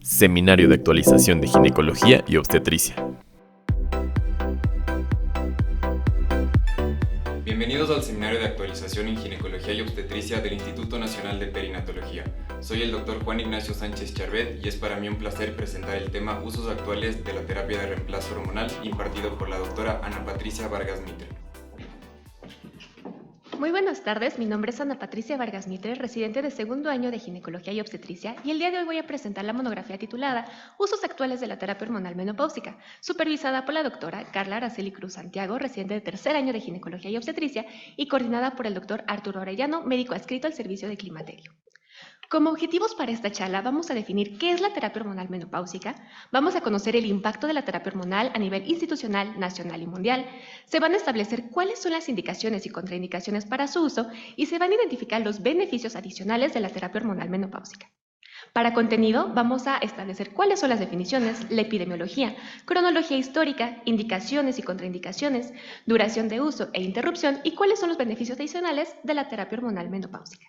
Seminario de Actualización de Ginecología y Obstetricia. Bienvenidos al Seminario de Actualización en Ginecología y Obstetricia del Instituto Nacional de Perinatología. Soy el Dr. Juan Ignacio Sánchez Charbet y es para mí un placer presentar el tema Usos actuales de la terapia de reemplazo hormonal impartido por la doctora Ana Patricia Vargas Mitre. Muy buenas tardes, mi nombre es Ana Patricia Vargas Mitre, residente de segundo año de Ginecología y Obstetricia, y el día de hoy voy a presentar la monografía titulada Usos actuales de la terapia hormonal menopáusica, supervisada por la doctora Carla Araceli Cruz Santiago, residente de tercer año de Ginecología y Obstetricia, y coordinada por el doctor Arturo Arellano, médico adscrito al servicio de climaterio. Como objetivos para esta charla vamos a definir qué es la terapia hormonal menopáusica, vamos a conocer el impacto de la terapia hormonal a nivel institucional, nacional y mundial, se van a establecer cuáles son las indicaciones y contraindicaciones para su uso y se van a identificar los beneficios adicionales de la terapia hormonal menopáusica. Para contenido, vamos a establecer cuáles son las definiciones, la epidemiología, cronología histórica, indicaciones y contraindicaciones, duración de uso e interrupción y cuáles son los beneficios adicionales de la terapia hormonal menopáusica.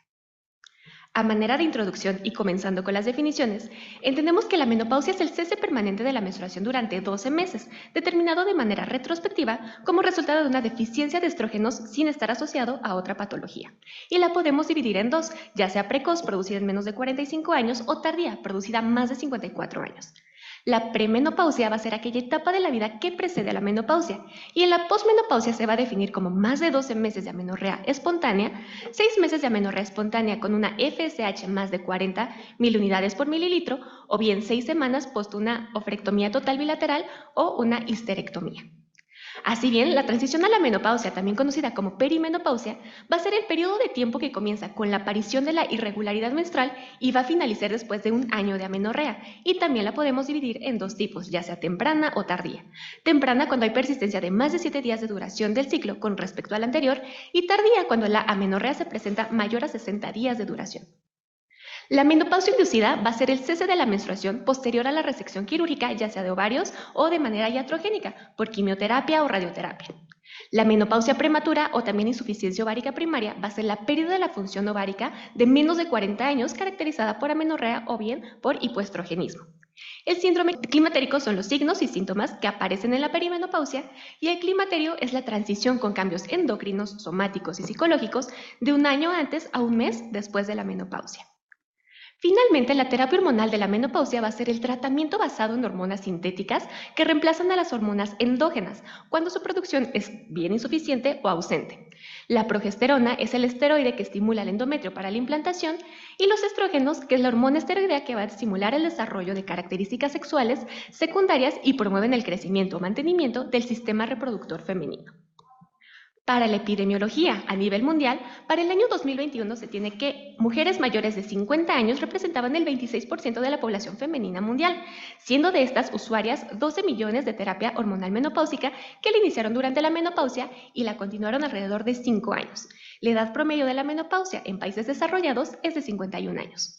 A manera de introducción y comenzando con las definiciones, entendemos que la menopausia es el cese permanente de la menstruación durante 12 meses, determinado de manera retrospectiva como resultado de una deficiencia de estrógenos sin estar asociado a otra patología. Y la podemos dividir en dos, ya sea precoz, producida en menos de 45 años, o tardía, producida más de 54 años. La premenopausia va a ser aquella etapa de la vida que precede a la menopausia, y en la posmenopausia se va a definir como más de 12 meses de amenorrea espontánea, 6 meses de amenorrea espontánea con una FSH más de 40 milunidades por mililitro, o bien 6 semanas post una ofrectomía total bilateral o una histerectomía. Así bien, la transición a la menopausia, también conocida como perimenopausia, va a ser el periodo de tiempo que comienza con la aparición de la irregularidad menstrual y va a finalizar después de un año de amenorrea, y también la podemos dividir en dos tipos, ya sea temprana o tardía. Temprana cuando hay persistencia de más de 7 días de duración del ciclo con respecto al anterior, y tardía cuando la amenorrea se presenta mayor a 60 días de duración. La menopausia inducida va a ser el cese de la menstruación posterior a la resección quirúrgica, ya sea de ovarios o de manera iatrogénica, por quimioterapia o radioterapia. La menopausia prematura o también insuficiencia ovárica primaria va a ser la pérdida de la función ovárica de menos de 40 años caracterizada por amenorrea o bien por hipoestrogenismo. El síndrome climatérico son los signos y síntomas que aparecen en la perimenopausia y el climaterio es la transición con cambios endocrinos, somáticos y psicológicos de un año antes a un mes después de la menopausia. Finalmente, la terapia hormonal de la menopausia va a ser el tratamiento basado en hormonas sintéticas que reemplazan a las hormonas endógenas cuando su producción es bien insuficiente o ausente. La progesterona es el esteroide que estimula el endometrio para la implantación y los estrógenos, que es la hormona esteroidea que va a estimular el desarrollo de características sexuales secundarias y promueven el crecimiento o mantenimiento del sistema reproductor femenino. Para la epidemiología a nivel mundial, para el año 2021 se tiene que mujeres mayores de 50 años representaban el 26% de la población femenina mundial, siendo de estas usuarias 12 millones de terapia hormonal menopáusica que la iniciaron durante la menopausia y la continuaron alrededor de 5 años. La edad promedio de la menopausia en países desarrollados es de 51 años.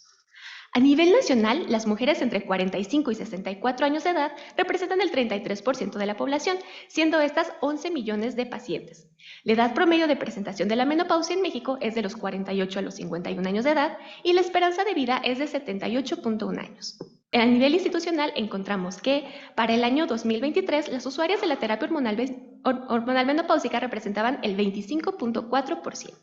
A nivel nacional, las mujeres entre 45 y 64 años de edad representan el 33% de la población, siendo estas 11 millones de pacientes. La edad promedio de presentación de la menopausia en México es de los 48 a los 51 años de edad y la esperanza de vida es de 78.1 años. A nivel institucional encontramos que para el año 2023 las usuarias de la terapia hormonal menopáusica representaban el 25.4%.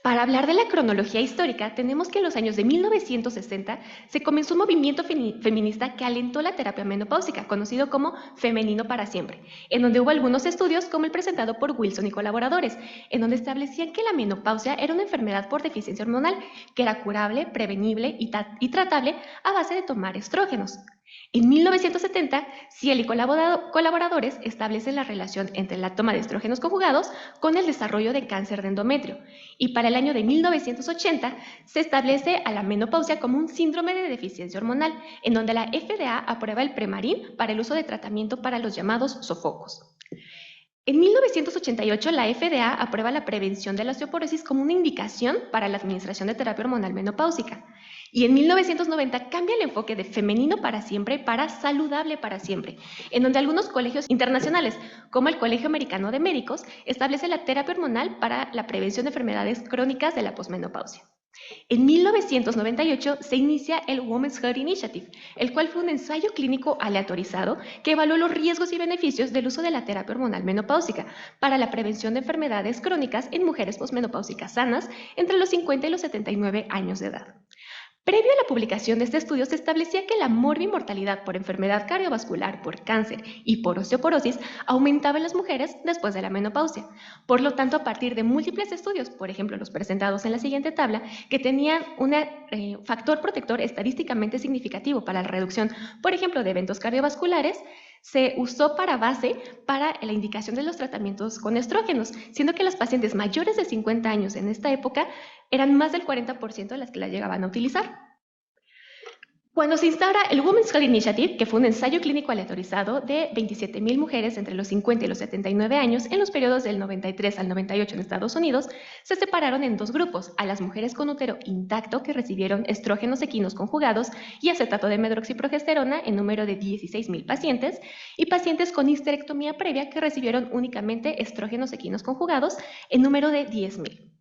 Para hablar de la cronología histórica, tenemos que en los años de 1960 se comenzó un movimiento feminista que alentó la terapia menopáusica, conocido como Femenino para Siempre, en donde hubo algunos estudios, como el presentado por Wilson y colaboradores, en donde establecían que la menopausia era una enfermedad por deficiencia hormonal, que era curable, prevenible y tratable a base de tomar estrógenos. En 1970, Ciel y colaboradores establecen la relación entre la toma de estrógenos conjugados con el desarrollo de cáncer de endometrio, y para el año de 1980 se establece a la menopausia como un síndrome de deficiencia hormonal, en donde la FDA aprueba el Premarin para el uso de tratamiento para los llamados sofocos. En 1988, la FDA aprueba la prevención de la osteoporosis como una indicación para la administración de terapia hormonal menopáusica. Y en 1990 cambia el enfoque de femenino para siempre para saludable para siempre, en donde algunos colegios internacionales, como el Colegio Americano de Médicos, establece la terapia hormonal para la prevención de enfermedades crónicas de la posmenopausia. En 1998 se inicia el Women's Health Initiative, el cual fue un ensayo clínico aleatorizado que evaluó los riesgos y beneficios del uso de la terapia hormonal menopáusica para la prevención de enfermedades crónicas en mujeres posmenopáusicas sanas entre los 50 y los 79 años de edad. Previo a la publicación de este estudio, se establecía que la morbimortalidad por enfermedad cardiovascular, por cáncer y por osteoporosis aumentaba en las mujeres después de la menopausia. Por lo tanto, a partir de múltiples estudios, por ejemplo los presentados en la siguiente tabla, que tenían un factor protector estadísticamente significativo para la reducción, por ejemplo, de eventos cardiovasculares, se usó para base para la indicación de los tratamientos con estrógenos, siendo que las pacientes mayores de 50 años en esta época eran más del 40% de las que la llegaban a utilizar. Cuando se instaura el Women's Health Initiative, que fue un ensayo clínico aleatorizado de 27,000 mujeres entre los 50 y los 79 años en los periodos del 93 al 98 en Estados Unidos, se separaron en dos grupos: a las mujeres con útero intacto que recibieron estrógenos equinos conjugados y acetato de medroxiprogesterona en número de 16,000 pacientes, y pacientes con histerectomía previa que recibieron únicamente estrógenos equinos conjugados en número de 10,000.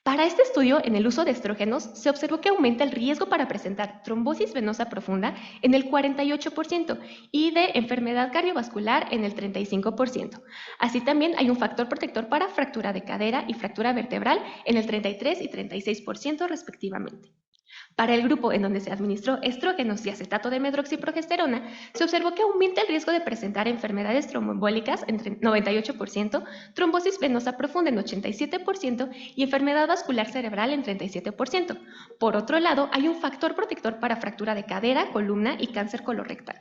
Para este estudio, en el uso de estrógenos, se observó que aumenta el riesgo para presentar trombosis venosa profunda en el 48% y de enfermedad cardiovascular en el 35%. Así también hay un factor protector para fractura de cadera y fractura vertebral en el 33 y 36% respectivamente. Para el grupo en donde se administró estrógenos y acetato de medroxiprogesterona, se observó que aumenta el riesgo de presentar enfermedades tromboembólicas en 98%, trombosis venosa profunda en 87% y enfermedad vascular cerebral en 37%. Por otro lado, hay un factor protector para fractura de cadera, columna y cáncer colorectal.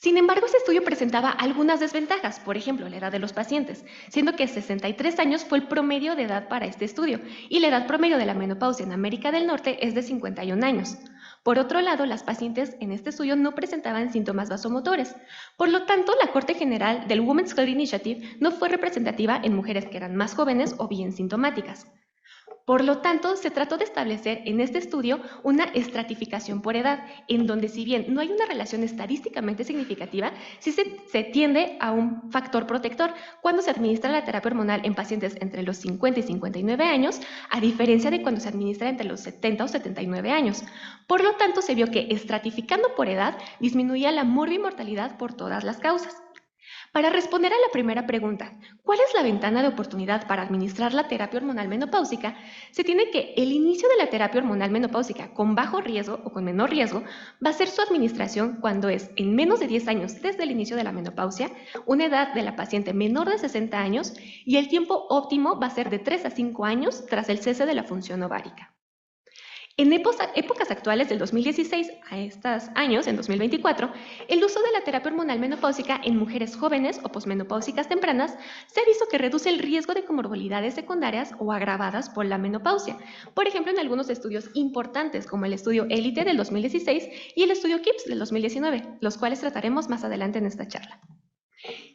Sin embargo, este estudio presentaba algunas desventajas, por ejemplo, la edad de los pacientes, siendo que 63 años fue el promedio de edad para este estudio, y la edad promedio de la menopausia en América del Norte es de 51 años. Por otro lado, las pacientes en este estudio no presentaban síntomas vasomotores. Por lo tanto, la Corte General del Women's Health Initiative no fue representativa en mujeres que eran más jóvenes o bien sintomáticas. Por lo tanto, se trató de establecer en este estudio una estratificación por edad, en donde si bien no hay una relación estadísticamente significativa, sí se tiende a un factor protector cuando se administra la terapia hormonal en pacientes entre los 50 y 59 años, a diferencia de cuando se administra entre los 70 o 79 años. Por lo tanto, se vio que estratificando por edad disminuía la morbimortalidad por todas las causas. Para responder a la primera pregunta, ¿cuál es la ventana de oportunidad para administrar la terapia hormonal menopáusica? Se tiene que el inicio de la terapia hormonal menopáusica con bajo riesgo o con menor riesgo va a ser su administración cuando es en menos de 10 años desde el inicio de la menopausia, una edad de la paciente menor de 60 años y el tiempo óptimo va a ser de 3 a 5 años tras el cese de la función ovárica. En épocas actuales, del 2016 a estos años, en 2024, el uso de la terapia hormonal menopáusica en mujeres jóvenes o posmenopáusicas tempranas se ha visto que reduce el riesgo de comorbilidades secundarias o agravadas por la menopausia. Por ejemplo, en algunos estudios importantes, como el estudio ELITE del 2016 y el estudio KIPS del 2019, los cuales trataremos más adelante en esta charla.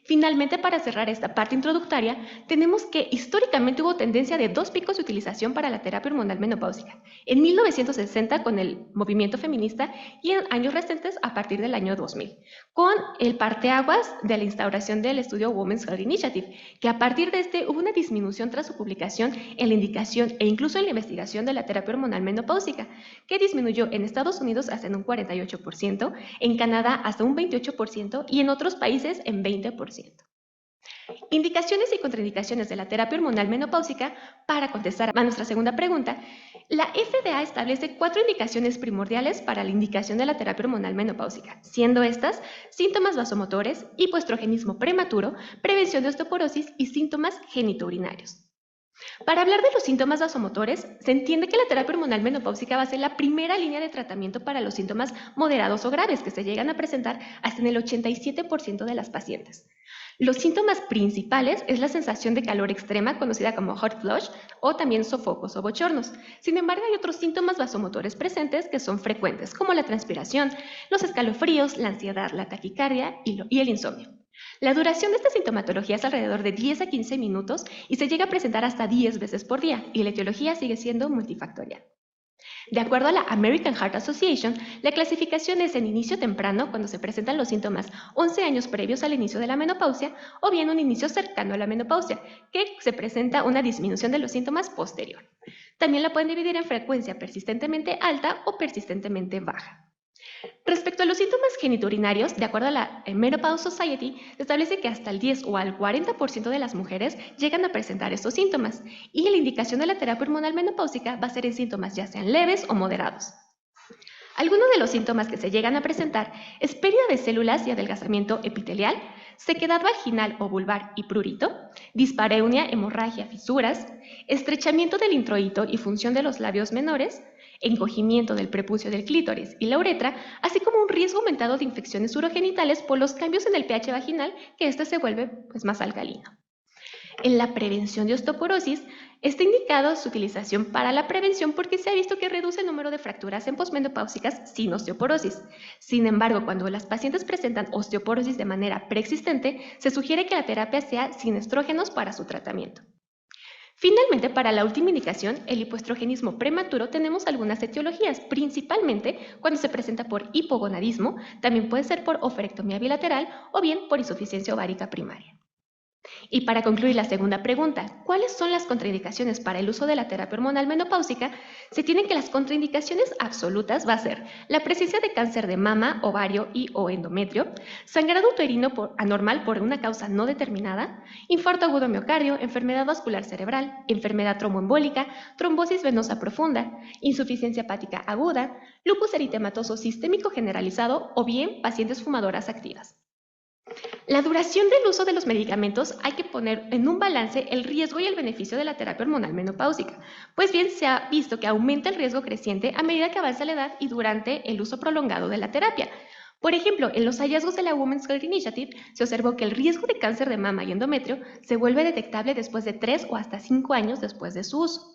Finalmente, para cerrar esta parte introductoria, tenemos que históricamente hubo tendencia de dos picos de utilización para la terapia hormonal menopáusica, en 1960 con el movimiento feminista y en años recientes a partir del año 2000, con el parteaguas de la instauración del estudio Women's Health Initiative, que a partir de este hubo una disminución tras su publicación en la indicación e incluso en la investigación de la terapia hormonal menopáusica, que disminuyó en Estados Unidos hasta en un 48%, en Canadá hasta un 28% y en otros países en 20%. Indicaciones y contraindicaciones de la terapia hormonal menopáusica. Para contestar a nuestra segunda pregunta, la FDA establece 4 indicaciones primordiales para la indicación de la terapia hormonal menopáusica, siendo estas síntomas vasomotores, hipoestrogenismo prematuro, prevención de osteoporosis y síntomas genitourinarios. Para hablar de los síntomas vasomotores, se entiende que la terapia hormonal menopáusica va a ser la primera línea de tratamiento para los síntomas moderados o graves que se llegan a presentar hasta en el 87% de las pacientes. Los síntomas principales es la sensación de calor extrema, conocida como hot flush, o también sofocos o bochornos. Sin embargo, hay otros síntomas vasomotores presentes que son frecuentes, como la transpiración, los escalofríos, la ansiedad, la taquicardia y el insomnio. La duración de esta sintomatología es alrededor de 10 a 15 minutos y se llega a presentar hasta 10 veces por día, y la etiología sigue siendo multifactorial. De acuerdo a la American Heart Association, la clasificación es en inicio temprano, cuando se presentan los síntomas 11 años previos al inicio de la menopausia, o bien un inicio cercano a la menopausia, que se presenta una disminución de los síntomas posterior. También la pueden dividir en frecuencia persistentemente alta o persistentemente baja. Respecto a los síntomas genitourinarios, de acuerdo a la Menopause Society, se establece que hasta el 10 o al 40% de las mujeres llegan a presentar estos síntomas, y la indicación de la terapia hormonal menopáusica va a ser en síntomas ya sean leves o moderados. Algunos de los síntomas que se llegan a presentar es pérdida de células y adelgazamiento epitelial, sequedad vaginal o vulvar y prurito, dispareunia, hemorragia, fisuras, estrechamiento del introito y función de los labios menores, encogimiento del prepucio del clítoris y la uretra, así como un riesgo aumentado de infecciones urogenitales por los cambios en el pH vaginal, que éste se vuelve más alcalino. En la prevención de osteoporosis, está indicado su utilización para la prevención porque se ha visto que reduce el número de fracturas en posmenopáusicas sin osteoporosis. Sin embargo, cuando las pacientes presentan osteoporosis de manera preexistente, se sugiere que la terapia sea sin estrógenos para su tratamiento. Finalmente, para la última indicación, el hipoestrogenismo prematuro, tenemos algunas etiologías, principalmente cuando se presenta por hipogonadismo, también puede ser por oferectomía bilateral o bien por insuficiencia ovárica primaria. Y para concluir la segunda pregunta, ¿cuáles son las contraindicaciones para el uso de la terapia hormonal menopáusica? Se tienen que las contraindicaciones absolutas va a ser la presencia de cáncer de mama, ovario y o endometrio, sangrado uterino anormal por una causa no determinada, infarto agudo miocardio, enfermedad vascular cerebral, enfermedad tromboembólica, trombosis venosa profunda, insuficiencia hepática aguda, lupus eritematoso sistémico generalizado o bien pacientes fumadoras activas. La duración del uso de los medicamentos hay que poner en un balance el riesgo y el beneficio de la terapia hormonal menopáusica. Pues bien, se ha visto que aumenta el riesgo creciente a medida que avanza la edad y durante el uso prolongado de la terapia. Por ejemplo, en los hallazgos de la Women's Health Initiative se observó que el riesgo de cáncer de mama y endometrio se vuelve detectable después de 3 o hasta 5 años después de su uso.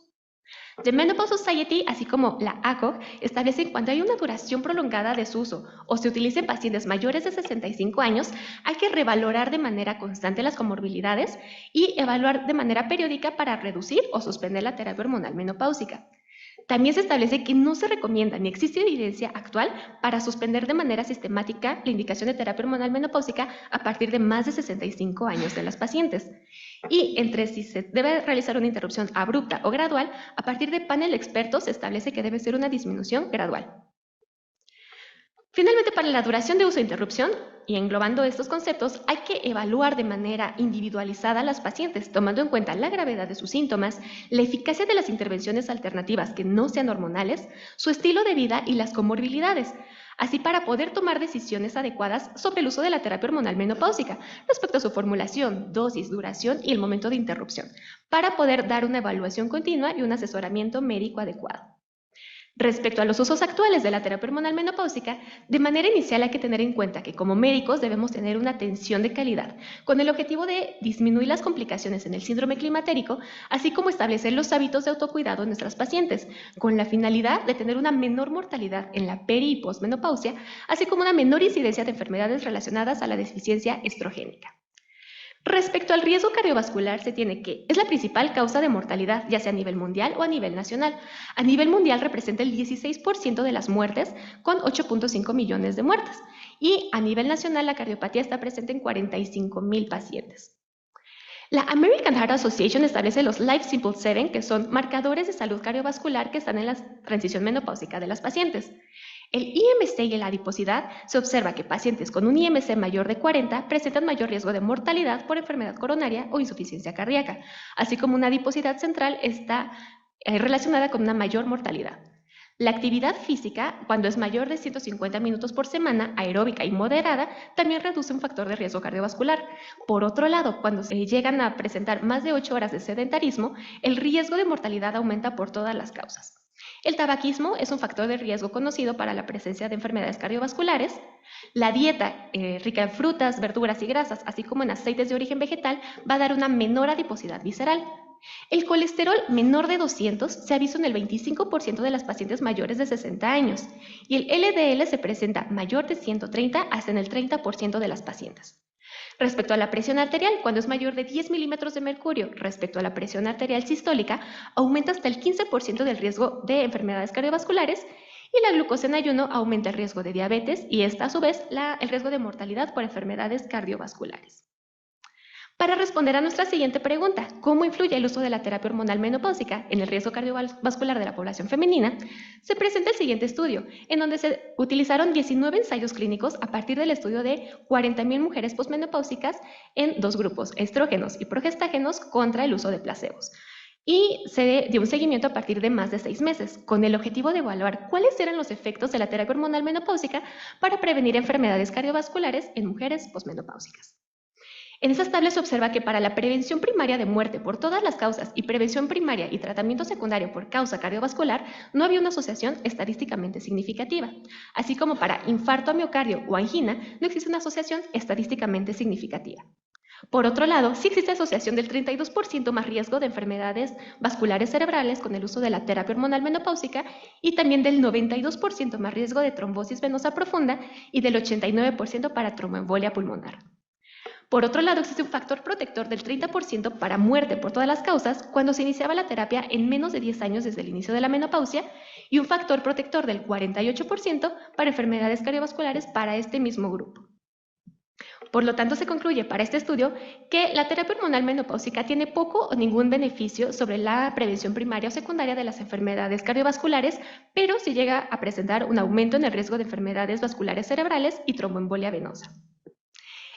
The Menopause Society, así como la ACOG, establecen cuando hay una duración prolongada de su uso o se utiliza en pacientes mayores de 65 años, hay que revalorar de manera constante las comorbilidades y evaluar de manera periódica para reducir o suspender la terapia hormonal menopáusica. También se establece que no se recomienda ni existe evidencia actual para suspender de manera sistemática la indicación de terapia hormonal menopáusica a partir de más de 65 años de las pacientes. Y entre si se debe realizar una interrupción abrupta o gradual, a partir de panel de expertos se establece que debe ser una disminución gradual. Finalmente, para la duración de uso e interrupción, y englobando estos conceptos, hay que evaluar de manera individualizada a las pacientes, tomando en cuenta la gravedad de sus síntomas, la eficacia de las intervenciones alternativas que no sean hormonales, su estilo de vida y las comorbilidades, así para poder tomar decisiones adecuadas sobre el uso de la terapia hormonal menopáusica respecto a su formulación, dosis, duración y el momento de interrupción, para poder dar una evaluación continua y un asesoramiento médico adecuado. Respecto a los usos actuales de la terapia hormonal menopáusica, de manera inicial hay que tener en cuenta que como médicos debemos tener una atención de calidad con el objetivo de disminuir las complicaciones en el síndrome climatérico, así como establecer los hábitos de autocuidado en nuestras pacientes, con la finalidad de tener una menor mortalidad en la peri y posmenopausia, así como una menor incidencia de enfermedades relacionadas a la deficiencia estrogénica. Respecto al riesgo cardiovascular, se tiene que es la principal causa de mortalidad, ya sea a nivel mundial o a nivel nacional. A nivel mundial representa el 16% de las muertes, con 8.5 millones de muertes. Y a nivel nacional, la cardiopatía está presente en 45,000 pacientes. La American Heart Association establece los Life Simple 7, que son marcadores de salud cardiovascular que están en la transición menopáusica de las pacientes. El IMC y la adiposidad, se observa que pacientes con un IMC mayor de 40 presentan mayor riesgo de mortalidad por enfermedad coronaria o insuficiencia cardíaca, así como una adiposidad central está relacionada con una mayor mortalidad. La actividad física, cuando es mayor de 150 minutos por semana, aeróbica y moderada, también reduce un factor de riesgo cardiovascular. Por otro lado, cuando se llegan a presentar más de 8 horas de sedentarismo, el riesgo de mortalidad aumenta por todas las causas. El tabaquismo es un factor de riesgo conocido para la presencia de enfermedades cardiovasculares. La dieta rica en frutas, verduras y grasas, así como en aceites de origen vegetal, va a dar una menor adiposidad visceral. El colesterol menor de 200 se ha visto en el 25% de las pacientes mayores de 60 años y el LDL se presenta mayor de 130 hasta en el 30% de las pacientes. Respecto a la presión arterial, cuando es mayor de 10 milímetros de mercurio respecto a la presión arterial sistólica, aumenta hasta el 15% del riesgo de enfermedades cardiovasculares y la glucosa en ayuno aumenta el riesgo de diabetes y esta a su vez el riesgo de mortalidad por enfermedades cardiovasculares. Para responder a nuestra siguiente pregunta, ¿cómo influye el uso de la terapia hormonal menopáusica en el riesgo cardiovascular de la población femenina? Se presenta el siguiente estudio, en donde se utilizaron 19 ensayos clínicos a partir del estudio de 40.000 mujeres posmenopáusicas en dos grupos, estrógenos y progestágenos, contra el uso de placebos. Y se dio un seguimiento a partir de más de 6 meses, con el objetivo de evaluar cuáles eran los efectos de la terapia hormonal menopáusica para prevenir enfermedades cardiovasculares en mujeres posmenopáusicas. En esas tablas se observa que para la prevención primaria de muerte por todas las causas y prevención primaria y tratamiento secundario por causa cardiovascular no había una asociación estadísticamente significativa, así como para infarto a miocardio o angina no existe una asociación estadísticamente significativa. Por otro lado, sí existe asociación del 32% más riesgo de enfermedades vasculares cerebrales con el uso de la terapia hormonal menopáusica y también del 92% más riesgo de trombosis venosa profunda y del 89% para tromboembolia pulmonar. Por otro lado, existe un factor protector del 30% para muerte por todas las causas cuando se iniciaba la terapia en menos de 10 años desde el inicio de la menopausia y un factor protector del 48% para enfermedades cardiovasculares para este mismo grupo. Por lo tanto, se concluye para este estudio que la terapia hormonal menopáusica tiene poco o ningún beneficio sobre la prevención primaria o secundaria de las enfermedades cardiovasculares, pero sí llega a presentar un aumento en el riesgo de enfermedades vasculares cerebrales y tromboembolia venosa.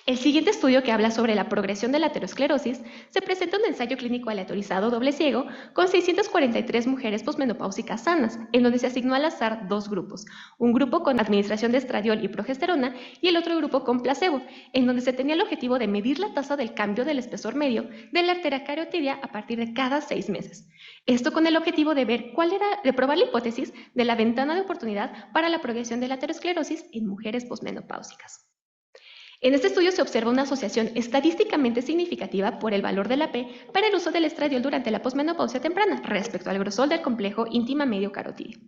El siguiente estudio, que habla sobre la progresión de la aterosclerosis, se presenta un ensayo clínico aleatorizado doble ciego con 643 mujeres posmenopáusicas sanas, en donde se asignó al azar dos grupos, un grupo con administración de estradiol y progesterona y el otro grupo con placebo, en donde se tenía el objetivo de medir la tasa del cambio del espesor medio de la arteria carotidia a partir de cada 6 meses. Esto con el objetivo de ver de probar la hipótesis de la ventana de oportunidad para la progresión de la aterosclerosis en mujeres posmenopáusicas. En este estudio se observa una asociación estadísticamente significativa por el valor de la P para el uso del estradiol durante la posmenopausia temprana respecto al grosor del complejo íntima medio carotidio.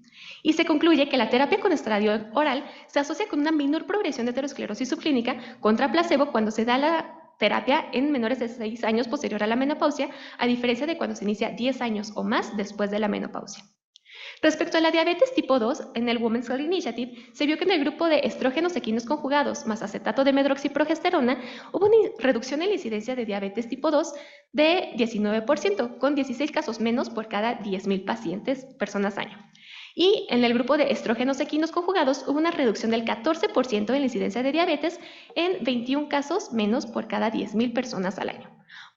Y se concluye que la terapia con estradiol oral se asocia con una menor progresión de aterosclerosis subclínica contra placebo cuando se da la terapia en menores de 6 años posterior a la menopausia, a diferencia de cuando se inicia 10 años o más después de la menopausia. Respecto a la diabetes tipo 2, en el Women's Health Initiative se vio que en el grupo de estrógenos equinos conjugados más acetato de medroxiprogesterona hubo una reducción en la incidencia de diabetes tipo 2 de 19%, con 16 casos menos por cada 10.000 personas año. Y en el grupo de estrógenos equinos conjugados hubo una reducción del 14% en la incidencia de diabetes en 21 casos menos por cada 10.000 personas al año.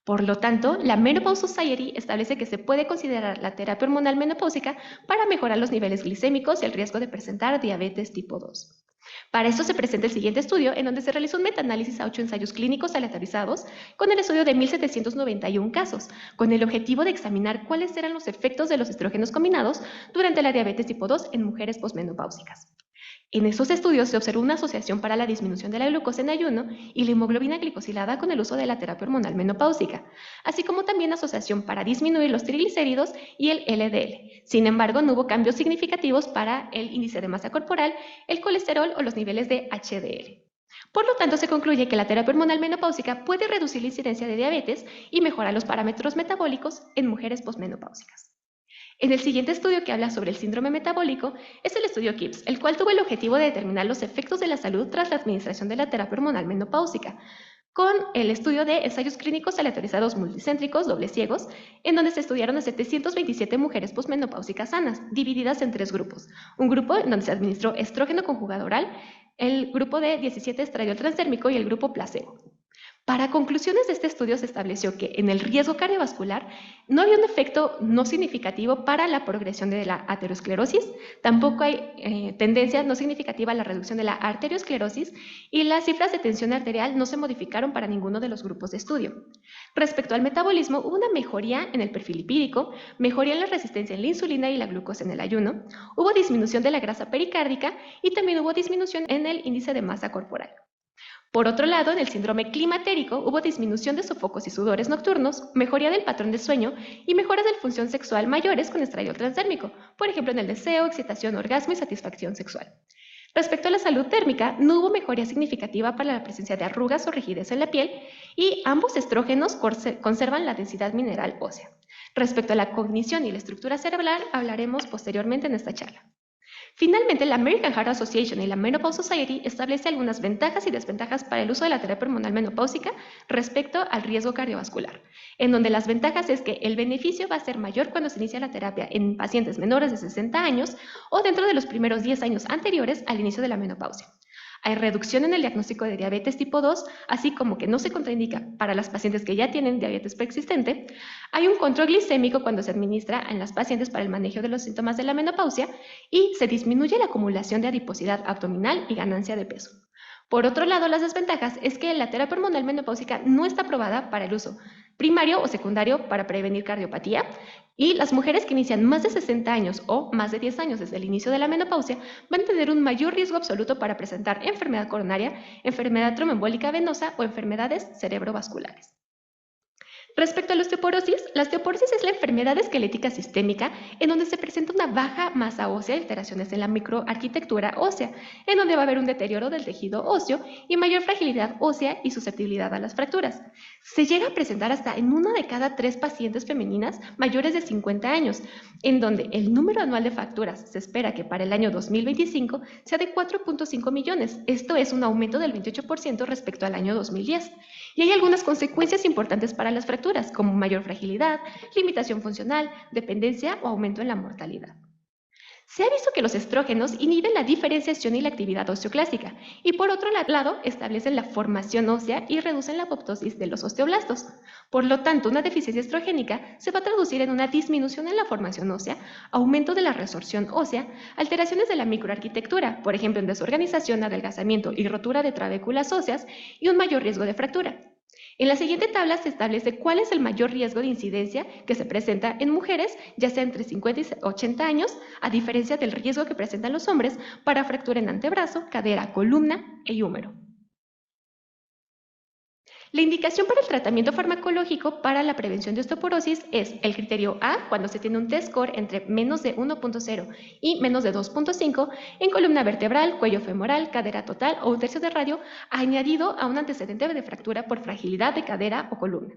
Por lo tanto, la Menopause Society establece que se puede considerar la terapia hormonal menopáusica para mejorar los niveles glicémicos y el riesgo de presentar diabetes tipo 2. Para esto se presenta el siguiente estudio, en donde se realizó un metaanálisis a 8 ensayos clínicos aleatorizados con el estudio de 1.791 casos, con el objetivo de examinar cuáles eran los efectos de los estrógenos combinados durante la diabetes tipo 2 en mujeres posmenopáusicas. En estos estudios se observó una asociación para la disminución de la glucosa en ayuno y la hemoglobina glicosilada con el uso de la terapia hormonal menopáusica, así como también asociación para disminuir los triglicéridos y el LDL. Sin embargo, no hubo cambios significativos para el índice de masa corporal, el colesterol o los niveles de HDL. Por lo tanto, se concluye que la terapia hormonal menopáusica puede reducir la incidencia de diabetes y mejorar los parámetros metabólicos en mujeres posmenopáusicas. En el siguiente estudio, que habla sobre el síndrome metabólico, es el estudio KIPS, el cual tuvo el objetivo de determinar los efectos de la salud tras la administración de la terapia hormonal menopáusica, con el estudio de ensayos clínicos aleatorizados multicéntricos, doble ciegos, en donde se estudiaron a 727 mujeres posmenopáusicas sanas, divididas en 3 grupos. Un grupo en donde se administró estrógeno conjugado oral, el grupo de 17 estradiol transdérmico y el grupo placebo. Para conclusiones de este estudio se estableció que en el riesgo cardiovascular no había un efecto no significativo para la progresión de la aterosclerosis, tampoco hay tendencia no significativa a la reducción de la arteriosclerosis y las cifras de tensión arterial no se modificaron para ninguno de los grupos de estudio. Respecto al metabolismo, hubo una mejoría en el perfil lipídico, mejoría en la resistencia en la insulina y la glucosa en el ayuno, hubo disminución de la grasa pericárdica y también hubo disminución en el índice de masa corporal. Por otro lado, en el síndrome climatérico hubo disminución de sofocos y sudores nocturnos, mejoría del patrón de sueño y mejoras de la función sexual mayores con estradiol transdérmico, por ejemplo en el deseo, excitación, orgasmo y satisfacción sexual. Respecto a la salud térmica, no hubo mejoría significativa para la presencia de arrugas o rigidez en la piel y ambos estrógenos conservan la densidad mineral ósea. Respecto a la cognición y la estructura cerebral, hablaremos posteriormente en esta charla. Finalmente, la American Heart Association y la Menopause Society establece algunas ventajas y desventajas para el uso de la terapia hormonal menopáusica respecto al riesgo cardiovascular, en donde las ventajas es que el beneficio va a ser mayor cuando se inicia la terapia en pacientes menores de 60 años o dentro de los primeros 10 años anteriores al inicio de la menopausia. Hay reducción en el diagnóstico de diabetes tipo 2, así como que no se contraindica para las pacientes que ya tienen diabetes preexistente. Hay un control glicémico cuando se administra en las pacientes para el manejo de los síntomas de la menopausia y se disminuye la acumulación de adiposidad abdominal y ganancia de peso. Por otro lado, las desventajas es que la terapia hormonal menopáusica no está aprobada para el uso primario o secundario para prevenir cardiopatía, y las mujeres que inician más de 60 años o más de 10 años desde el inicio de la menopausia van a tener un mayor riesgo absoluto para presentar enfermedad coronaria, enfermedad tromboembólica venosa o enfermedades cerebrovasculares. Respecto a la osteoporosis es la enfermedad esquelética sistémica en donde se presenta una baja masa ósea y alteraciones en la microarquitectura ósea, en donde va a haber un deterioro del tejido óseo y mayor fragilidad ósea y susceptibilidad a las fracturas. Se llega a presentar hasta en 1 de cada 3 pacientes femeninas mayores de 50 años, en donde el número anual de fracturas se espera que para el año 2025 sea de 4.5 millones. Esto es un aumento del 28% respecto al año 2010. Y hay algunas consecuencias importantes para las fracturas, como mayor fragilidad, limitación funcional, dependencia o aumento en la mortalidad. Se ha visto que los estrógenos inhiben la diferenciación y la actividad osteoclástica, y por otro lado establecen la formación ósea y reducen la apoptosis de los osteoblastos. Por lo tanto, una deficiencia estrogénica se va a traducir en una disminución en la formación ósea, aumento de la resorción ósea, alteraciones de la microarquitectura, por ejemplo en desorganización, adelgazamiento y rotura de trabéculas óseas, y un mayor riesgo de fractura. En la siguiente tabla se establece cuál es el mayor riesgo de incidencia que se presenta en mujeres, ya sea entre 50 y 80 años, a diferencia del riesgo que presentan los hombres para fractura en antebrazo, cadera, columna y húmero. La indicación para el tratamiento farmacológico para la prevención de osteoporosis es el criterio A cuando se tiene un T-score entre menos de 1.0 y menos de 2.5 en columna vertebral, cuello femoral, cadera total o un tercio de radio, añadido a un antecedente de fractura por fragilidad de cadera o columna.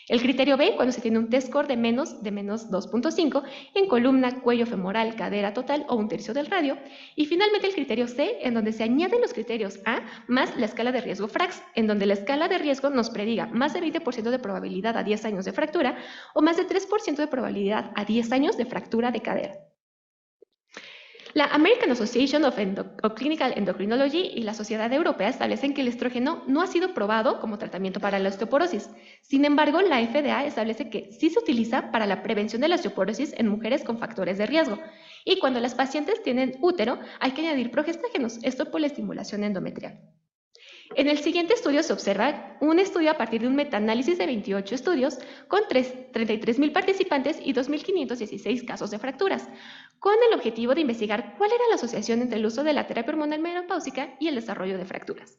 El criterio B cuando se tiene un T-score de menos 2.5 en columna, cuello femoral, cadera total o un tercio del radio. Y finalmente el criterio C, en donde se añaden los criterios A más la escala de riesgo FRAX, en donde la escala de riesgo nos prediga más de 20% de probabilidad a 10 años de fractura o más de 3% de probabilidad a 10 años de fractura de cadera. La American Association of Clinical Endocrinology y la Sociedad Europea establecen que el estrógeno no ha sido probado como tratamiento para la osteoporosis. Sin embargo, la FDA establece que sí se utiliza para la prevención de la osteoporosis en mujeres con factores de riesgo. Y cuando las pacientes tienen útero, hay que añadir progestágenos, esto por la estimulación endometrial. En el siguiente estudio se observa un estudio a partir de un metaanálisis de 28 estudios con 33,000 participantes y 2,516 casos de fracturas, con el objetivo de investigar cuál era la asociación entre el uso de la terapia hormonal menopáusica y el desarrollo de fracturas.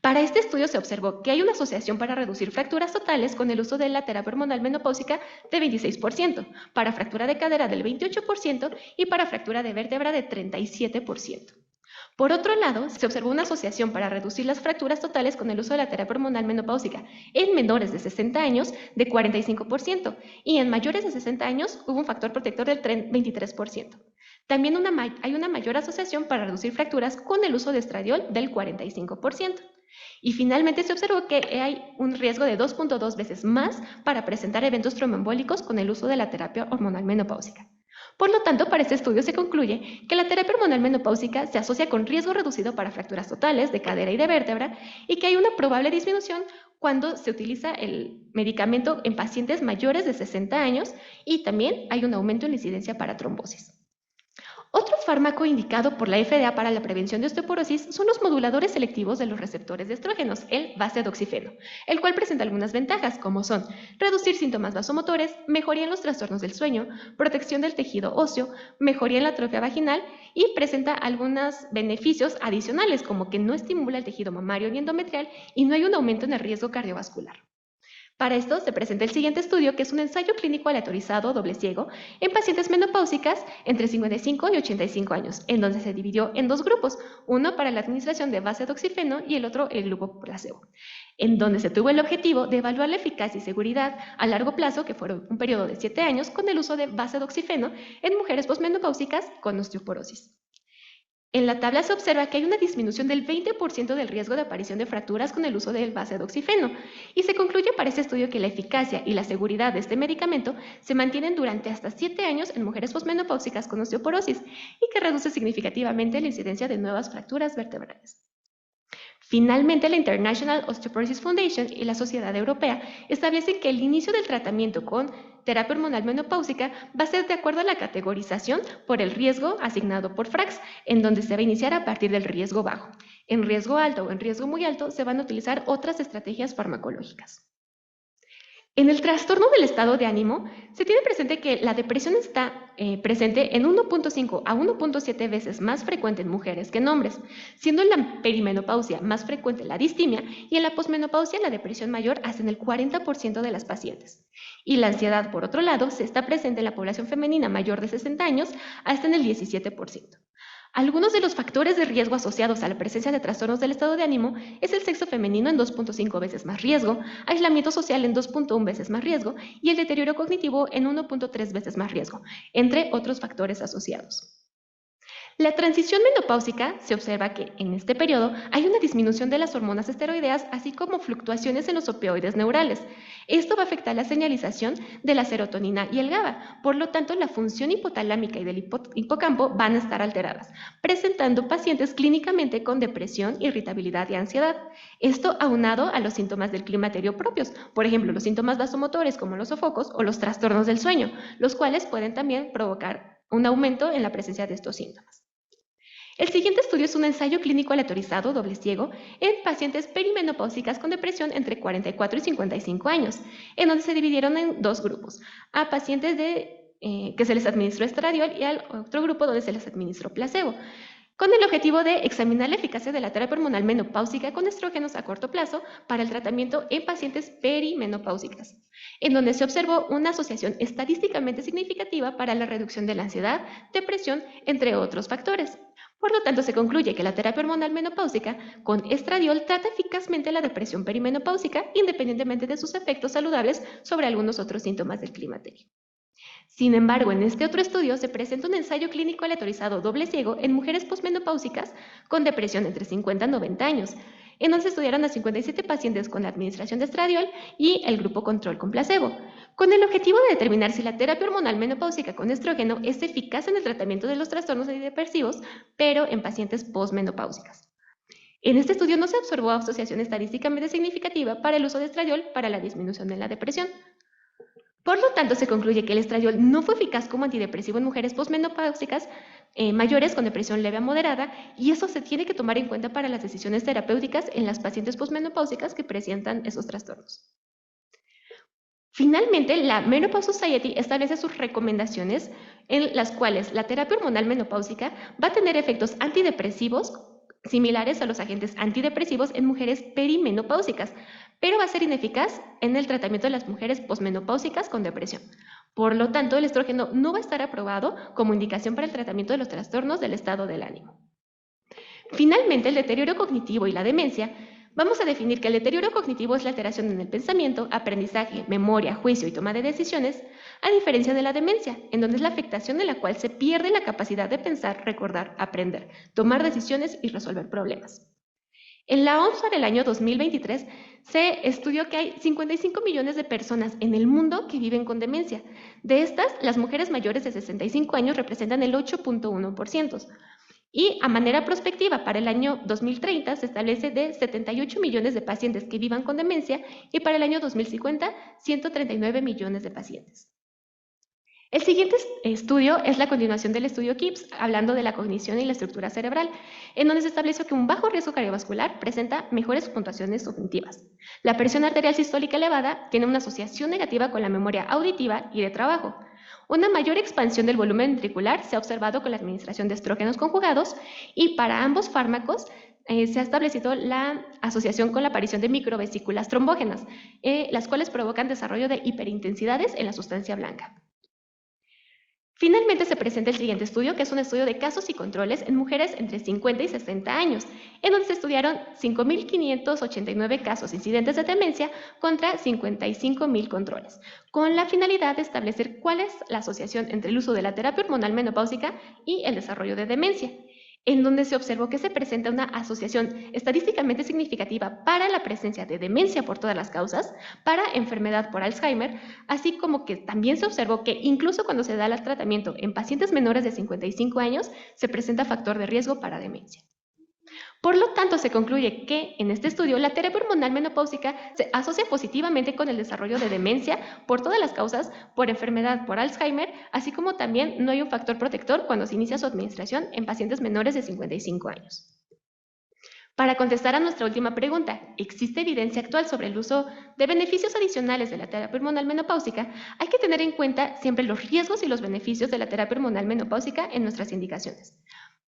Para este estudio se observó que hay una asociación para reducir fracturas totales con el uso de la terapia hormonal menopáusica de 26%, para fractura de cadera del 28% y para fractura de vértebra de 37%. Por otro lado, se observó una asociación para reducir las fracturas totales con el uso de la terapia hormonal menopáusica en menores de 60 años de 45% y en mayores de 60 años hubo un factor protector del 23%. También hay una mayor asociación para reducir fracturas con el uso de estradiol del 45%. Y finalmente se observó que hay un riesgo de 2.2 veces más para presentar eventos tromboembólicos con el uso de la terapia hormonal menopáusica. Por lo tanto, para este estudio se concluye que la terapia hormonal menopáusica se asocia con riesgo reducido para fracturas totales de cadera y de vértebra y que hay una probable disminución cuando se utiliza el medicamento en pacientes mayores de 60 años y también hay un aumento en la incidencia para trombosis. Otro fármaco indicado por la FDA para la prevención de osteoporosis son los moduladores selectivos de los receptores de estrógenos, el vasodoxifeno, el cual presenta algunas ventajas como son reducir síntomas vasomotores, mejoría en los trastornos del sueño, protección del tejido óseo, mejoría en la atrofia vaginal y presenta algunos beneficios adicionales como que no estimula el tejido mamario ni endometrial y no hay un aumento en el riesgo cardiovascular. Para esto se presenta el siguiente estudio, que es un ensayo clínico aleatorizado doble ciego en pacientes menopáusicas entre 55 y 85 años, en donde se dividió en 2 grupos, uno para la administración de vasodoxifeno y el otro el grupo placebo, en donde se tuvo el objetivo de evaluar la eficacia y seguridad a largo plazo, que fueron un periodo de 7 años, con el uso de vasodoxifeno en mujeres posmenopáusicas con osteoporosis. En la tabla se observa que hay una disminución del 20% del riesgo de aparición de fracturas con el uso del base de oxifeno, y se concluye para este estudio que la eficacia y la seguridad de este medicamento se mantienen durante hasta 7 años en mujeres posmenopáusicas con osteoporosis y que reduce significativamente la incidencia de nuevas fracturas vertebrales. Finalmente, la International Osteoporosis Foundation y la Sociedad Europea establecen que el inicio del tratamiento con terapia hormonal menopáusica va a ser de acuerdo a la categorización por el riesgo asignado por FRAX, en donde se va a iniciar a partir del riesgo bajo. En riesgo alto o en riesgo muy alto se van a utilizar otras estrategias farmacológicas. En el trastorno del estado de ánimo, se tiene presente que la depresión está presente en 1.5 a 1.7 veces más frecuente en mujeres que en hombres, siendo en la perimenopausia más frecuente la distimia y en la posmenopausia la depresión mayor hasta en el 40% de las pacientes. Y la ansiedad, por otro lado, se está presente en la población femenina mayor de 60 años hasta en el 17%. Algunos de los factores de riesgo asociados a la presencia de trastornos del estado de ánimo es el sexo femenino en 2.5 veces más riesgo, aislamiento social en 2.1 veces más riesgo y el deterioro cognitivo en 1.3 veces más riesgo, entre otros factores asociados. La transición menopáusica se observa que en este periodo hay una disminución de las hormonas esteroideas, así como fluctuaciones en los opioides neurales. Esto va a afectar la señalización de la serotonina y el GABA, por lo tanto la función hipotalámica y del hipocampo van a estar alteradas, presentando pacientes clínicamente con depresión, irritabilidad y ansiedad. Esto aunado a los síntomas del climaterio propios, por ejemplo, los síntomas vasomotores como los sofocos o los trastornos del sueño, los cuales pueden también provocar un aumento en la presencia de estos síntomas. El siguiente estudio es un ensayo clínico aleatorizado doble ciego en pacientes perimenopáusicas con depresión entre 44 y 55 años, en donde se dividieron en dos grupos, a pacientes que se les administró estradiol y al otro grupo donde se les administró placebo, con el objetivo de examinar la eficacia de la terapia hormonal menopáusica con estrógenos a corto plazo para el tratamiento en pacientes perimenopáusicas, en donde se observó una asociación estadísticamente significativa para la reducción de la ansiedad, depresión, entre otros factores. Por lo tanto, se concluye que la terapia hormonal menopáusica con estradiol trata eficazmente la depresión perimenopáusica independientemente de sus efectos saludables sobre algunos otros síntomas del climaterio. Sin embargo, en este otro estudio se presenta un ensayo clínico aleatorizado doble ciego en mujeres posmenopáusicas con depresión entre 50 y 90 años, en donde se estudiaron a 57 pacientes con la administración de estradiol y el grupo control con placebo, con el objetivo de determinar si la terapia hormonal menopáusica con estrógeno es eficaz en el tratamiento de los trastornos antidepresivos, pero en pacientes posmenopáusicas. En este estudio no se observó asociación estadísticamente significativa para el uso de estradiol para la disminución de la depresión. Por lo tanto, se concluye que el estradiol no fue eficaz como antidepresivo en mujeres posmenopáusicas mayores con depresión leve a moderada, y eso se tiene que tomar en cuenta para las decisiones terapéuticas en las pacientes posmenopáusicas que presentan esos trastornos. Finalmente, la Menopause Society establece sus recomendaciones en las cuales la terapia hormonal menopáusica va a tener efectos antidepresivos similares a los agentes antidepresivos en mujeres perimenopáusicas, pero va a ser ineficaz en el tratamiento de las mujeres posmenopáusicas con depresión. Por lo tanto, el estrógeno no va a estar aprobado como indicación para el tratamiento de los trastornos del estado del ánimo. Finalmente, el deterioro cognitivo y la demencia. Vamos a definir que el deterioro cognitivo es la alteración en el pensamiento, aprendizaje, memoria, juicio y toma de decisiones, a diferencia de la demencia, en donde es la afectación en la cual se pierde la capacidad de pensar, recordar, aprender, tomar decisiones y resolver problemas. En la OMS para el año 2023 se estudió que hay 55 millones de personas en el mundo que viven con demencia. De estas, las mujeres mayores de 65 años representan el 8.1%. Y a manera prospectiva, para el año 2030 se establece de 78 millones de pacientes que vivan con demencia y para el año 2050, 139 millones de pacientes. El siguiente estudio es la continuación del estudio KIPS, hablando de la cognición y la estructura cerebral, en donde se estableció que un bajo riesgo cardiovascular presenta mejores puntuaciones cognitivas. La presión arterial sistólica elevada tiene una asociación negativa con la memoria auditiva y de trabajo. Una mayor expansión del volumen ventricular se ha observado con la administración de estrógenos conjugados y para ambos fármacos se ha establecido la asociación con la aparición de microvesículas trombógenas, las cuales provocan desarrollo de hiperintensidades en la sustancia blanca. Finalmente se presenta el siguiente estudio, que es un estudio de casos y controles en mujeres entre 50 y 60 años, en donde se estudiaron 5.589 casos incidentes de demencia contra 55.000 controles, con la finalidad de establecer cuál es la asociación entre el uso de la terapia hormonal menopáusica y el desarrollo de demencia. en donde se observó que se presenta una asociación estadísticamente significativa para la presencia de demencia por todas las causas, para enfermedad por Alzheimer, así como que también se observó que incluso cuando se da el tratamiento en pacientes menores de 55 años, se presenta factor de riesgo para demencia. Por lo tanto, se concluye que en este estudio la terapia hormonal menopáusica se asocia positivamente con el desarrollo de demencia por todas las causas, por enfermedad por Alzheimer, así como también no hay un factor protector cuando se inicia su administración en pacientes menores de 55 años. Para contestar a nuestra última pregunta, ¿existe evidencia actual sobre el uso de beneficios adicionales de la terapia hormonal menopáusica? Hay que tener en cuenta siempre los riesgos y los beneficios de la terapia hormonal menopáusica en nuestras indicaciones.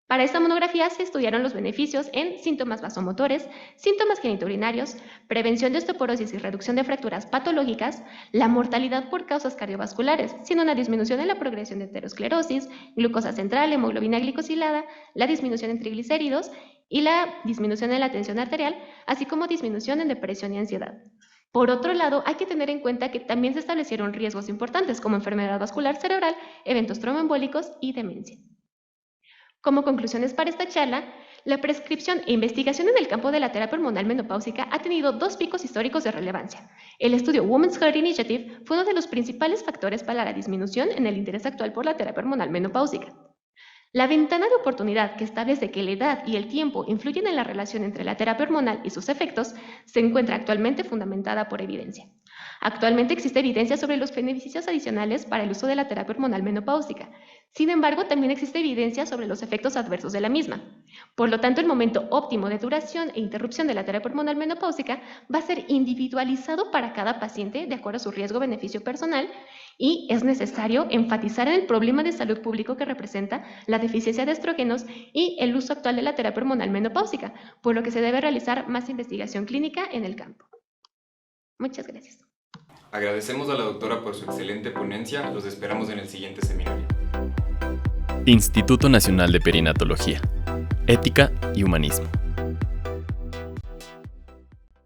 Para esta monografía se estudiaron los beneficios en síntomas vasomotores, síntomas genitourinarios, prevención de osteoporosis y reducción de fracturas patológicas, la mortalidad por causas cardiovasculares, sin una disminución en la progresión de aterosclerosis, glucosa central, hemoglobina glicosilada, la disminución en triglicéridos y la disminución en la tensión arterial, así como disminución en depresión y ansiedad. Por otro lado, hay que tener en cuenta que también se establecieron riesgos importantes como enfermedad vascular cerebral, eventos tromboembólicos y demencia. Como conclusiones para esta charla, la prescripción e investigación en el campo de la terapia hormonal menopáusica ha tenido dos picos históricos de relevancia. El estudio Women's Health Initiative fue uno de los principales factores para la disminución en el interés actual por la terapia hormonal menopáusica. La ventana de oportunidad que establece que la edad y el tiempo influyen en la relación entre la terapia hormonal y sus efectos se encuentra actualmente fundamentada por evidencia. Actualmente existe evidencia sobre los beneficios adicionales para el uso de la terapia hormonal menopáusica. Sin embargo, también existe evidencia sobre los efectos adversos de la misma. Por lo tanto, el momento óptimo de duración e interrupción de la terapia hormonal menopáusica va a ser individualizado para cada paciente de acuerdo a su riesgo-beneficio personal y es necesario enfatizar en el problema de salud público que representa la deficiencia de estrógenos y el uso actual de la terapia hormonal menopáusica, por lo que se debe realizar más investigación clínica en el campo. Muchas gracias. Agradecemos a la doctora por su excelente ponencia. Los esperamos en el siguiente seminario. Instituto Nacional de Perinatología, Ética y Humanismo.